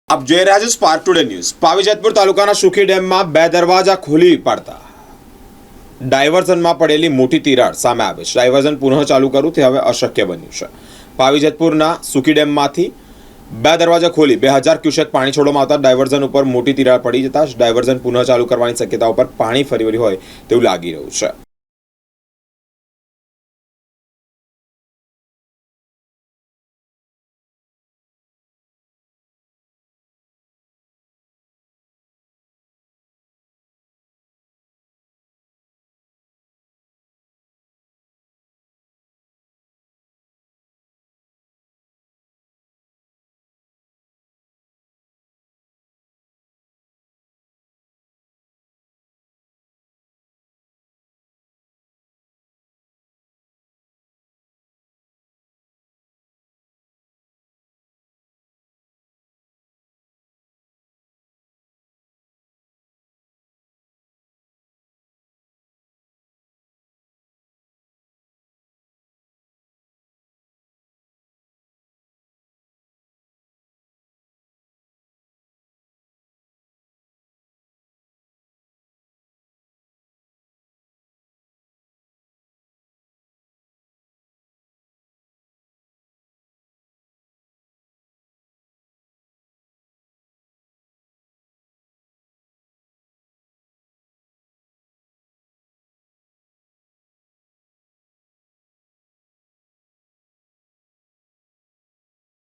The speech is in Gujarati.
આપ જોઈ રહ્યા છો સ્પાર્ક ટુડે ન્યૂઝ। પાવીજેતપુર તાલુકાના સુખી ડેમમાં 2 દરવાજા ખોલી પાડતા ડાયવર્ઝનમાં પડેલી મોટી તિરાડ સામે આવે છે। ડાયવર્ઝન પુનઃ ચાલુ કરવું તે હવે અશક્ય બન્યું છે। પાવીજેતપુરના સુખી ડેમમાંથી 2 દરવાજા ખોલી 2000 ક્યુસેક પાણી છોડવામાં આવતા ડાયવર્ઝન ઉપર મોટી તિરાડ પડી જતા ડાયવર્ઝન પુનઃ ચાલુ કરવાની શક્યતાઓ પર પાણી ફરી વળ્યું હોય તેવું લાગી રહ્યું છે।